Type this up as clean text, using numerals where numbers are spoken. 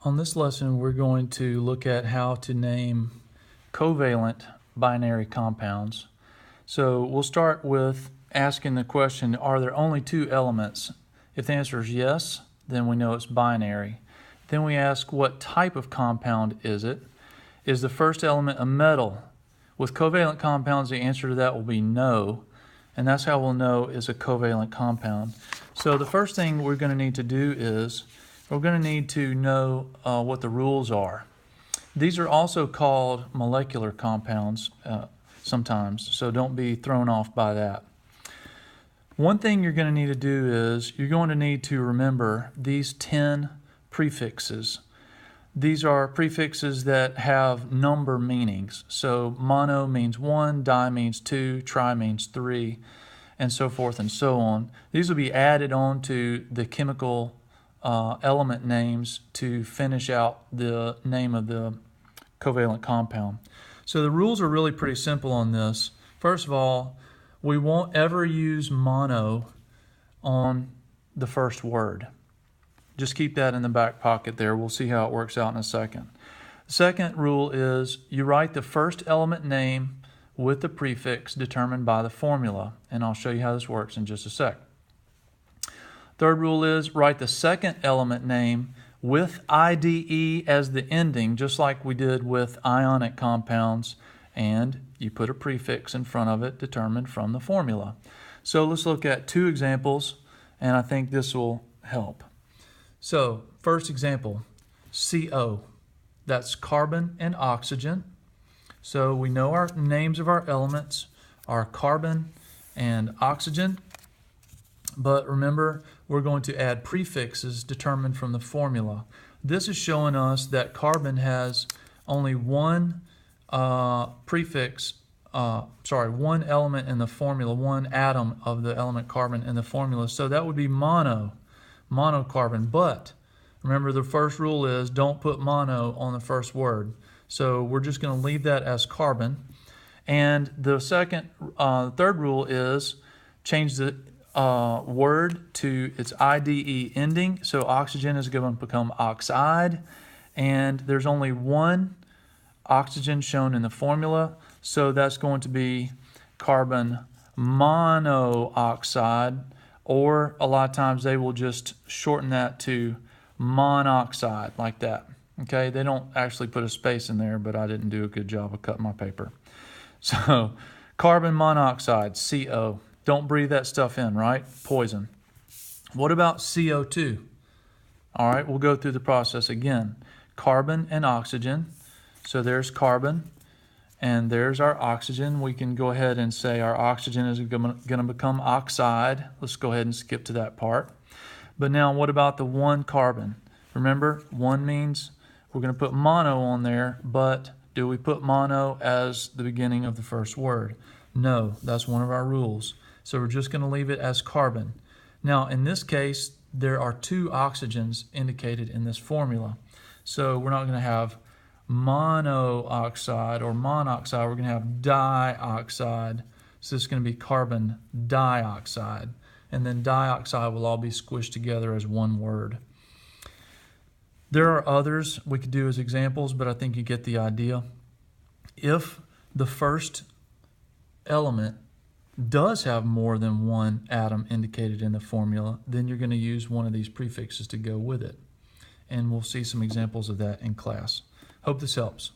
On this lesson, we're going to look at how to name covalent binary compounds. So we'll start with asking the question, are there only two elements? If the answer is yes, then we know it's binary. Then we ask, what type of compound is it? Is the first element a metal? With covalent compounds, the answer to that will be no, and that's how we'll know it's a covalent compound. So the first thing we're going to need to do is we're going to need to know what the rules are. These are also called molecular compounds sometimes, so don't be thrown off by that. One thing you're going to need to do is you're going to need to remember these 10 prefixes. These are prefixes that have number meanings. So mono means 1, di means 2, tri means 3, and so forth and so on. These will be added on to the chemical element names to finish out the name of the covalent compound. So the rules are really pretty simple on this. First of all, we won't ever use mono on the first word. Just keep that in the back pocket there. We'll see how it works out in a second. The second rule is you write the first element name with the prefix determined by the formula, and I'll show you how this works in just a sec. Third rule is write the second element name with IDE as the ending, just like we did with ionic compounds, and you put a prefix in front of it determined from the formula. So let's look at two examples, and I think this will help. So first example, CO. That's carbon and oxygen. So we know our names of our elements are carbon and oxygen. But remember, we're going to add prefixes determined from the formula. This is showing us that carbon has only one one element in the formula, one atom of the element carbon in the formula. So that would be monocarbon. But remember, the first rule is don't put mono on the first word. So we're just going to leave that as carbon. And the third rule is change the word to its IDE ending. So oxygen is going to become oxide, and there's only one oxygen shown in the formula, so that's going to be carbon monoxide, or a lot of times they will just shorten that to monoxide like that. Okay, they don't actually put a space in there, but I didn't do a good job of cutting my paper. So carbon monoxide, CO. Don't breathe that stuff in, right? Poison. What about CO2? All right, we'll go through the process again. Carbon and oxygen. So there's carbon, and there's our oxygen. We can go ahead and say our oxygen is going to become oxide. Let's go ahead and skip to that part. But now what about the one carbon? Remember, one means we're going to put mono on there, but do we put mono as the beginning of the first word? No, that's one of our rules. So we're just going to leave it as carbon. Now, in this case, there are two oxygens indicated in this formula. So we're not going to have monoxide or monoxide. We're going to have dioxide. So this is going to be carbon dioxide. And then dioxide will all be squished together as one word. There are others we could do as examples, but I think you get the idea. If the first element does have more than one atom indicated in the formula, then you're going to use one of these prefixes to go with it. And we'll see some examples of that in class. Hope this helps.